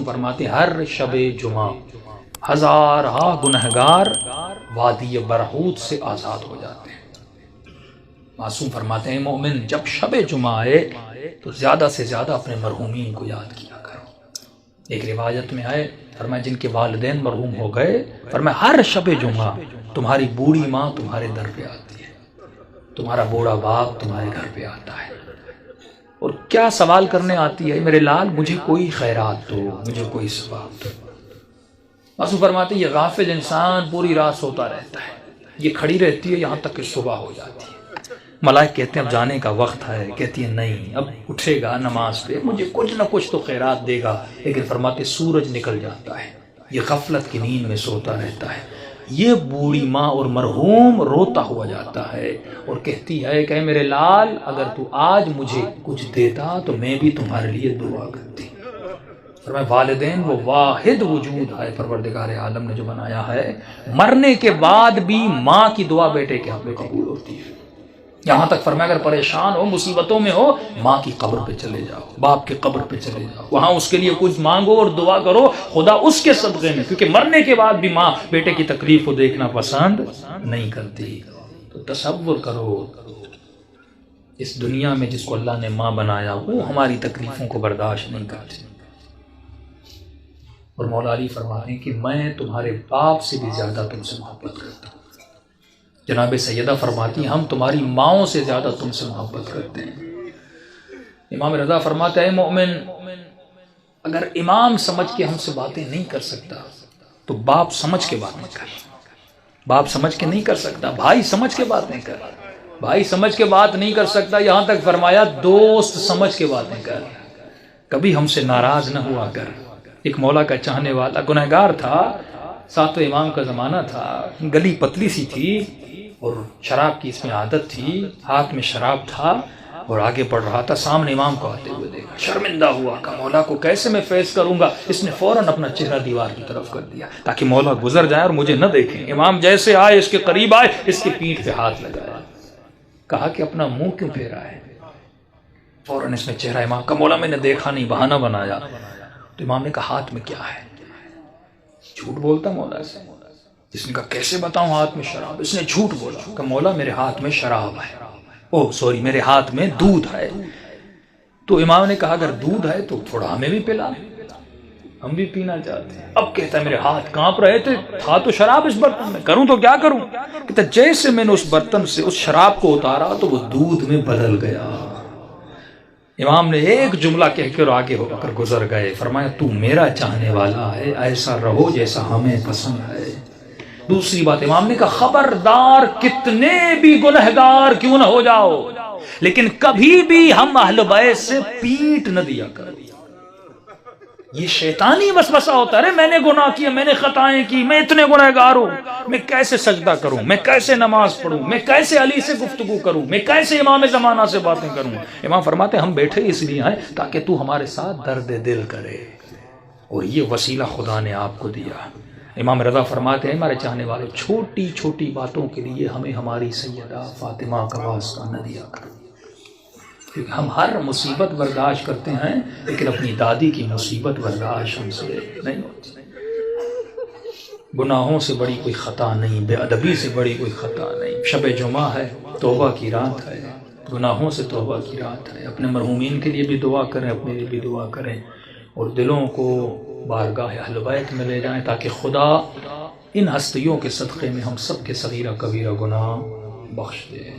معصوم فرماتے ہیں ہر شب جمعہ ہزارہا گنہگار وادی برہوت سے آزاد ہو جاتے ہیں۔ معصوم فرماتے ہیں مومن جب شب جمعہ آئے تو زیادہ سے زیادہ اپنے مرحومین کو یاد کیا کرو۔ ایک روایت میں آئے فرمایا جن کے والدین مرحوم ہو گئے، فرمایا ہر شب جمعہ تمہاری بوڑھی ماں تمہارے در پہ آتی ہے، تمہارا بوڑھا باپ تمہارے گھر پہ آتا ہے، اور کیا سوال کرنے آتی ہے، میرے لال مجھے کوئی خیرات دو، مجھے کوئی ثواب دو۔ معصوم فرماتے ہیں یہ غافل انسان پوری رات سوتا رہتا ہے، یہ کھڑی رہتی ہے یہاں تک کہ صبح ہو جاتی ہے۔ ملائک کہتے ہیں اب جانے کا وقت ہے، کہتی ہے نہیں اب اٹھے گا نماز پہ، مجھے کچھ نہ کچھ تو خیرات دے گا، لیکن فرماتے سورج نکل جاتا ہے، یہ غفلت کی نیند میں سوتا رہتا ہے۔ یہ بوڑھی ماں اور مرحوم روتا ہوا جاتا ہے اور کہتی ہے کہ میرے لال اگر تو آج مجھے کچھ دیتا تو میں بھی تمہارے لیے دعا کرتی۔ فرمایا والدین وہ واحد وجود ہے پروردگار عالم نے جو بنایا ہے، مرنے کے بعد بھی ماں کی دعا بیٹے کے حق میں قبول ہوتی ہے۔ یہاں تک فرمایا اگر پریشان ہو مصیبتوں میں ہو ماں کی قبر پہ چلے جاؤ، باپ کی قبر پہ چلے جاؤ، وہاں اس کے لیے کچھ مانگو اور دعا کرو، خدا اس کے صدقے میں، کیونکہ مرنے کے بعد بھی ماں بیٹے کی تکلیف کو دیکھنا پسند نہیں کرتی۔ تو تصور کرو اس دنیا میں جس کو اللہ نے ماں بنایا وہ ہماری تکلیفوں کو برداشت نہیں کرتی، اور مولا علی فرماتے ہیں کہ میں تمہارے باپ سے بھی زیادہ تم سے محبت کرتا ہوں۔ جناب سیدہ فرماتی ہیں ہم تمہاری ماؤں سے زیادہ تم سے محبت کرتے ہیں۔ امام رضا فرماتا ہے مومن اگر امام سمجھ کے ہم سے باتیں نہیں کر سکتا تو باپ سمجھ کے بات نہیں کر، باپ سمجھ کے نہیں کر سکتا، بھائی سمجھ کے بات نہیں کر، بھائی سمجھ کے بات نہیں کر سکتا، یہاں تک فرمایا دوست سمجھ کے باتیں کر، کبھی ہم سے ناراض نہ ہوا کر۔ ایک مولا کا چاہنے والا گنہگار تھا، ساتویں امام کا زمانہ تھا، گلی پتلی سی تھی اور شراب کی اس میں عادت تھی، ہاتھ میں شراب تھا اور آگے بڑھ رہا تھا، سامنے امام کو آتے ہوئے دیکھا، شرمندہ ہوا کہ مولا کو کیسے میں فیس کروں گا، اس نے فوراً اپنا چہرہ دیوار کی طرف کر دیا تاکہ مولا گزر جائے اور مجھے نہ دیکھیں۔ امام جیسے آئے اس کے قریب آئے، اس کی پیٹھ پہ ہاتھ لگایا، کہا کہ اپنا منہ کیوں پھیرا ہے؟ فوراً اس نے چہرہ امام کا، مولا میں نے دیکھا نہیں، بہانہ بنایا۔ تو امام نے کہا ہاتھ میں کیا ہے؟ جھوٹ بولتا مولا سے، جس نے کہا کیسے بتاؤں ہاتھ میں شراب؟ اس نے جھوٹ بولا کہ مولا میرے ہاتھ میں شراب ہے، میرے ہاتھ میں دودھ ہے۔ تو امام نے کہا اگر دودھ ہے تو تھوڑا ہمیں بھی پلا، ہم بھی پینا چاہتے ہیں۔ اب کہتا ہے میرے ہاتھ کانپ رہے تھے، تھا تو شراب اس برتن میں، کروں تو کیا کروں؟ کہتا جیسے میں نے اس برتن سے اس شراب کو اتارا تو وہ دودھ میں بدل گیا۔ امام نے ایک جملہ کہہ کر آگے ہو کر گزر گئے، فرمایا تو میرا چاہنے والا ہے، ایسا رہو جیسا ہمیں پسند ہے۔ دوسری بات امام نے کہا خبردار کتنے بھی گنہگار کیوں نہ ہو جاؤ لیکن کبھی بھی ہم اہل بیت سے پیٹ نہ دیا کرو۔ یہ شیطانی وسوسہ ہوتا ہے، میں نے گناہ کیا، میں نے خطائیں کی، میں اتنے گنہگار ہوں، میں کیسے سجدہ کروں، میں کیسے نماز پڑھوں، میں کیسے علی سے گفتگو کروں، میں کیسے امام زمانہ سے باتیں کروں۔ امام فرماتے ہیں ہم بیٹھے اس لیے ہیں تاکہ تو ہمارے ساتھ درد دل کرے، اور یہ وسیلہ خدا نے آپ کو دیا۔ امام رضا فرماتے ہیں ہمارے چاہنے والے چھوٹی چھوٹی باتوں کے لیے ہمیں ہماری سیدہ فاطمہ کا واسطہ نہ دیا کرو، کیونکہ ہم ہر مصیبت برداشت کرتے ہیں لیکن اپنی دادی کی مصیبت برداشت ہم سے نہیں ہوتی۔ گناہوں سے بڑی کوئی خطا نہیں، بے ادبی سے بڑی کوئی خطا نہیں۔ شب جمعہ ہے، توبہ کی رات ہے، گناہوں سے توبہ کی رات ہے۔ اپنے مرحومین کے لیے بھی دعا کریں، اپنے لیے بھی دعا کریں، اور دلوں کو بارگاہ اہل بیت میں لے جائیں تاکہ خدا ان ہستیوں کے صدقے میں ہم سب کے صغیرہ کبیرہ گناہ بخش دے۔